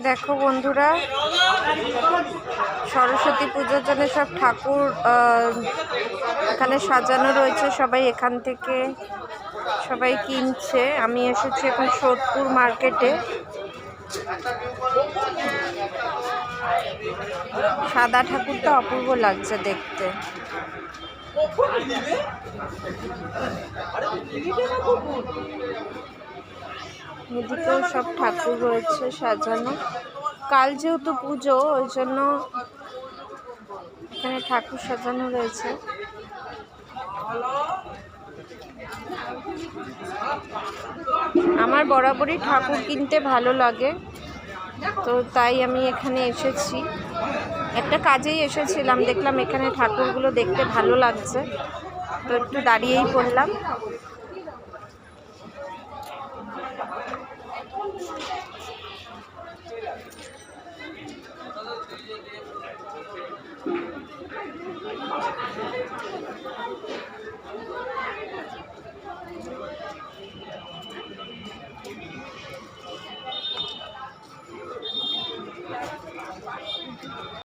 দেখো বন্ধুরা, সরস্বতী পুজোর জন্য সব ঠাকুর এখানে সাজানো রয়েছে। সবাই এখান থেকে সবাই কিনছে। আমি এসেছি এখন সোদপুর মার্কেটে। সাদা ঠাকুরটা অপূর্ব লাগছে দেখতে। এদিকেও সব ঠাকুর রয়েছে সাজানো। কাল যেহেতু পুজো, ওই জন্য এখানে ঠাকুর সাজানো রয়েছে। আমার বরাবরই ঠাকুর কিনতে ভালো লাগে, তো তাই আমি এখানে এসেছি। একটা কাজেই এসেছিলাম, দেখলাম এখানে ঠাকুরগুলো দেখতে ভালো লাগছে, তো একটু দাঁড়িয়েই পড়লাম।